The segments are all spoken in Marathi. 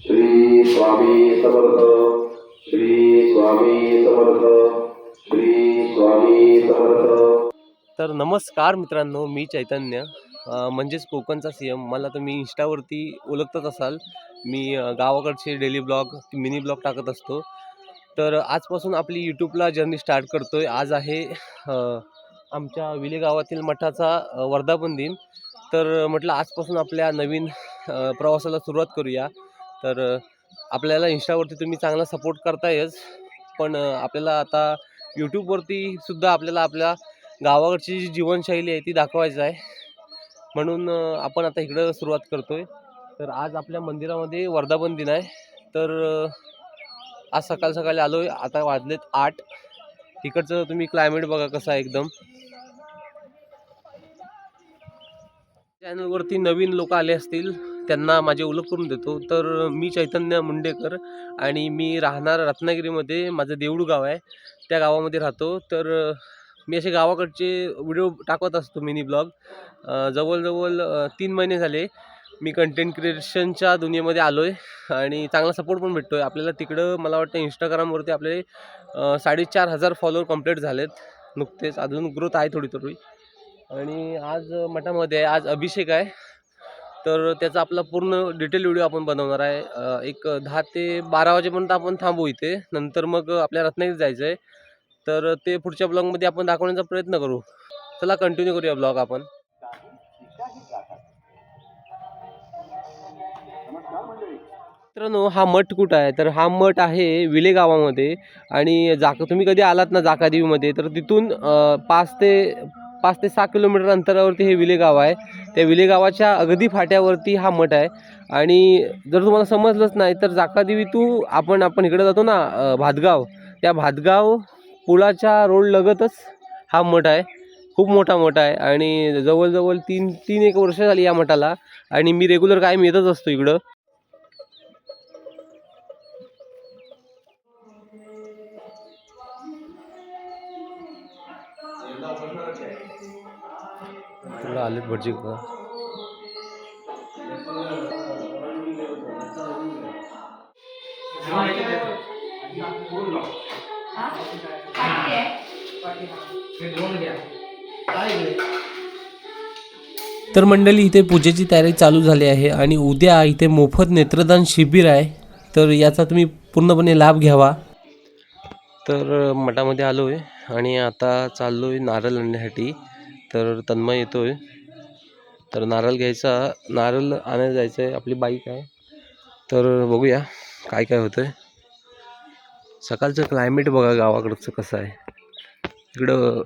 श्री स्वामी समर्थ. श्री स्वामी समर्थ. श्री स्वामी समर्थ. तर नमस्कार मित्रांनो, मी चैतन्य म्हणजेच कोकणचा CM. मला तुम्ही इंस्टावरती ओळखतच असाल. मी गावाकडचे डेली ब्लॉग, मिनी ब्लॉग टाकत असतो. तर आजपासून आपली यूट्यूबला जर्नी स्टार्ट करतो आहे. आज आहे आमच्या विले गावातील मठाचा वर्धापन दिन. तर म्हटलं आजपासून आपल्या नवीन प्रवासाला सुरुवात करूया. तर आपल्याला इंस्टावरती तुम्ही चांगला सपोर्ट करतायच, पण आपल्याला आता यूट्यूबवरती सुद्धा आपल्याला आपल्या गावाकडची जी जीवनशैली आहे ती दाखवायचं आहे. म्हणून आपण आता इकडं सुरुवात करतो आहे. तर आज आपल्या मंदिरामध्ये वर्धापन दिन आहे. तर आज सकाळी आलो आहे. आता वाजलेत 8. तिकडचं तुम्ही क्लायमेट बघा कसं आहे एकदम. चॅनलवरती नवीन लोक आले असतील त्यांना माझी ओळख करून देतो. तर मी चैतन्य मुंडेकर आणि मी राहणार रत्नागिरीमध्ये. माझं देऊळ गाव आहे, त्या गावामध्ये राहतो. तर मी असे गावाकडचे व्हिडिओ टाकत असतो, मिनी ब्लॉग. जवळजवळ 3 महिने झाले मी कंटेंट क्रिएशनच्या दुनियेमध्ये आलो आहे आणि चांगला सपोर्ट पण भेटतो आहे आपल्याला. तिकडं मला वाटतं इंस्टाग्रामवरती आपले 4,500 फॉलोअर कंप्लीट झालेत नुकतेच. अजून ग्रोथ आहे थोडी थोडी. आणि आज मठामध्ये आज अभिषेक आहे. तर त्याचा आपला पूर्ण डिटेल व्हिडिओ आपण बनवणार आहे. एक 10 ते 12 वाजेपर्यंत आपण थांबू इथे. नंतर मग आपल्या रत्नागिरीत जायचं आहे. तर ते पुढच्या ब्लॉगमध्ये आपण दाखवण्याचा प्रयत्न करू. चला कंटिन्यू करूया ब्लॉग आपण. मित्रांनो, हा मठ कुठं आहे? तर हा मठ आहे विले गावामध्ये. आणि तुम्ही कधी आलात ना जाकादेवीमध्ये, तर तिथून 5 ते 6 किलोमीटर अंतरावरती हे विले गाव आहे. त्या विले गावाच्या अगदी फाट्यावरती हा मठ आहे. आणि जर तुम्हाला समजलंच नाही तर जाकादेवी आपण इकडे जातो ना भातगाव, त्या भातगाव पुलाच्या रोड लगतच हा मठ आहे. खूप मोठा मठ आहे आणि जवळजवळ 3 वर्ष झाली या मठाला. आणि मी रेग्युलर कायम येतच असतो इकडं. आलेत भटजी का? तर मंडळी, इथे पूजेची तयारी चालू झाली आहे आणि उद्या इथे मोफत नेत्रदान शिबिर आहे. तर याचा तुम्ही पूर्णपणे लाभ घ्यावा. तर मठामध्ये आलो आहे आणि आता चाललो आहे नारळ आणण्यासाठी. तर तन्मय येतो आहे. तर नारळ आणायला जायचं आहे. आपली बाईक आहे. तर बघूया काय काय होतं आहे. सकाळचं क्लायमेट बघा गावाकडचं कसं आहे. इकडं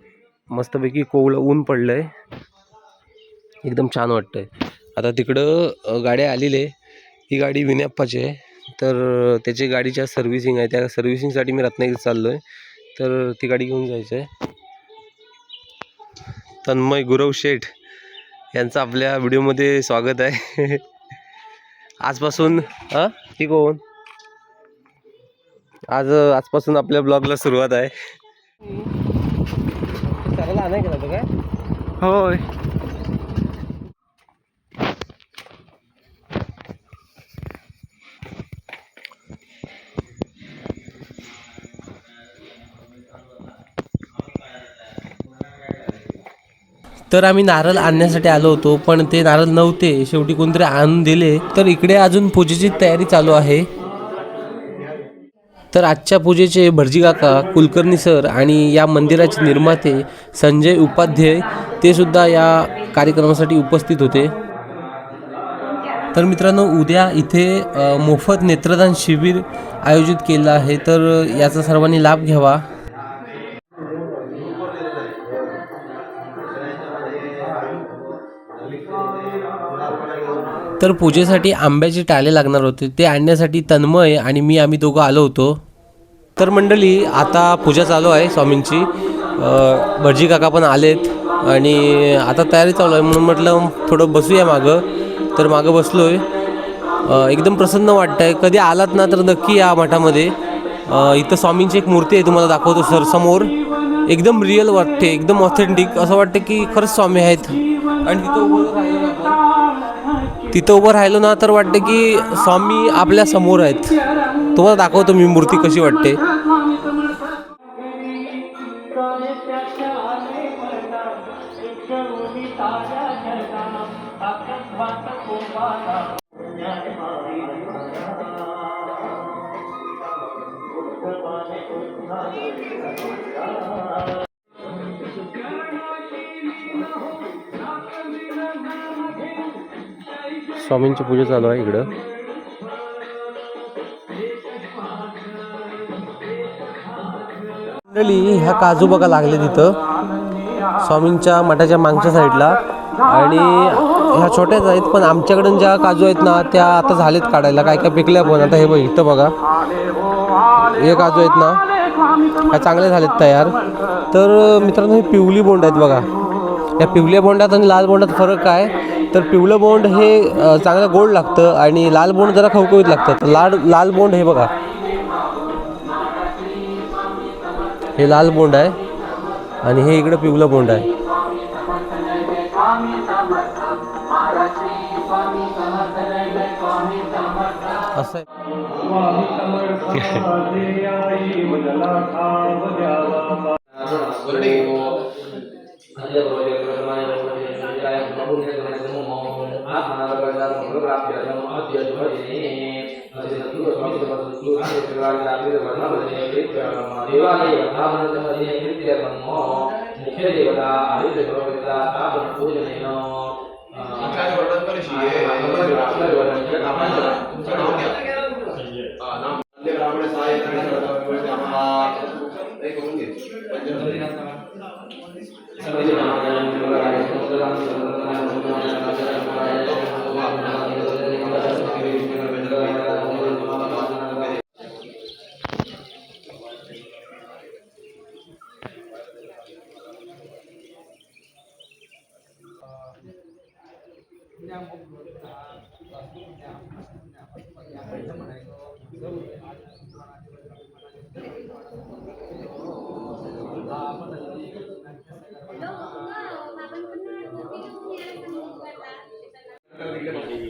मस्तपैकी कोवळं ऊन पडलं आहे, एकदम छान वाटतं आहे. आता तिकडं गाड्या आलेली आहे. ही गाडी विनयप्पाची आहे. तर त्याची गाडीच्या सर्व्हिसिंग आहे. त्या सर्व्हिसिंगसाठी मी रत्नागिरीत चाललो आहे. तर ती गाडी घेऊन जायचं आहे. तन्मय गुरव शेठ यांचं आपल्या व्हिडिओमध्ये स्वागत आहे. आजपासून ठीक हो, आजपासून आपल्या ब्लॉगला सुरुवात आहे. सरला आणाय गेला तो काय? होय. तर आम्ही नारळ आणण्यासाठी आलो होतो, पण ते नारळ नव्हते. शेवटी कोणतरी आणून दिले. तर इकडे अजून पूजेची तयारी चालू आहे. तर आजच्या पूजेचे भटजी काका, कुलकर्णी सर आणि या मंदिराचे निर्माते संजय उपाध्याय ते सुद्धा या कार्यक्रमासाठी उपस्थित होते. तर मित्रांनो, उद्या इथे मोफत नेत्रदान शिबिर आयोजित केलं आहे. तर याचा सर्वांनी लाभ घ्यावा. तर पूजेसाठी आंब्याचे टाळे लागणार होते, ते आणण्यासाठी तन्मय आणि आम्ही दोघं आलो होतो. तर मंडळी, आता पूजा चालू आहे स्वामींची. भटजी काका पण आलेत आणि आता तयारी चालू आहे. म्हणून म्हटलं थोडं बसूया मागं. तर मागं बसलो आहे. एकदम प्रसन्न वाटतं आहे. कधी आलात ना तर नक्की या मठामध्ये. इथं स्वामींची एक मूर्ती आहे, तुम्हाला दाखवतो सर समोर. एकदम रिअल वाटते, एकदम ऑथेंटिक. असं वाटतं की खरंच स्वामी आहेत. आणि तिथं उभं राहिलं आपण तिथं उभं राहिलो ना तर वाटतं की स्वामी आपल्या समोर आहेत. तुम्हाला दाखवतो मी मूर्ती कशी वाटते. स्वामींची पूजा चालू आहे इकडं. मंडळी ह्या काजू बघा लागले तिथं स्वामींच्या मठाच्या मागच्या साईडला. आणि ह्या छोट्याच आहेत पण आमच्याकडून ज्या काजू आहेत ना त्या आता झालेत काढायला, काय काय पिकल्या पण. आता हे बघ इथं बघा हे काजू आहेत ना ह्या चांगले झालेत तयार. तर मित्रांनो हे पिवली बोंड आहेत बघा. या पिवल्या बोंडात आणि लाल बोंडात फरक काय तर पिवलं बोंड हे चांगलं गोड लागतं आणि लाल बोंड जरा खवखवीत लागतं. तर लाल बोंड हे बघा हे लाल बोंड आहे आणि हे इकडं पिवलं बोंड आहे. असं आहे.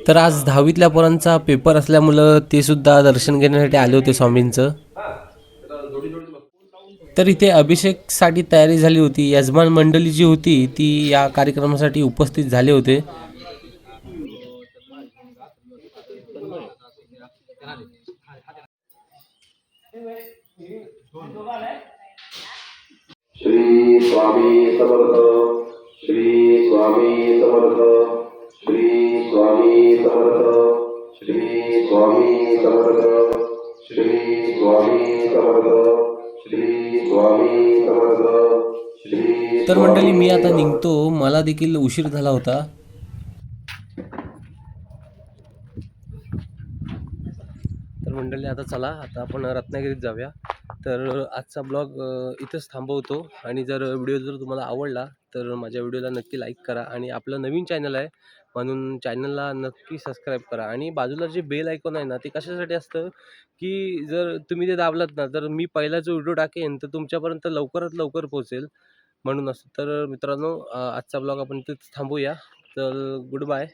तर आज 10वीतल्या पोरांचा पेपर असल्यामुळं ते सुद्धा दर्शन घेण्यासाठी आले होते स्वामींचं. तर इथे अभिषेकसाठी तयारी झाली होती. यजमान मंडळी जी होती ती या कार्यक्रमासाठी उपस्थित झाले होते. श्री स्वामी समर्थ. श्री स्वामी समर्थ. श्री स्वामी समर्थ. श्री स्वामी समर्थ. श्री स्वामी समर्थ. श्री स्वामी समर्थ. श्री. तर मंडळी मी आता निघतो. मला देखील उशीर झाला होता. तर मंडळी आता चला आता आपण रत्नागिरीत जाऊया. तर आजचा ब्लॉग इथंच थांबवतो. आणि जर व्हिडिओ जर तुम्हाला आवडला तर माझ्या व्हिडिओला नक्की लाईक करा. आणि आपलं नवीन चॅनल आहे म्हणून चॅनलला नक्की सबस्क्राईब करा. आणि बाजूला जे बेल आयकॉन आहे ना ते कशासाठी असतं की जर तुम्ही ते दाबलात ना तर मी पहिला जो व्हिडिओ टाकेन तर तुमच्यापर्यंत लवकरात लवकर पोहोचेल म्हणून असतं. तर मित्रांनो आजचा ब्लॉग आपण इथंच थांबूया. तर गुड बाय.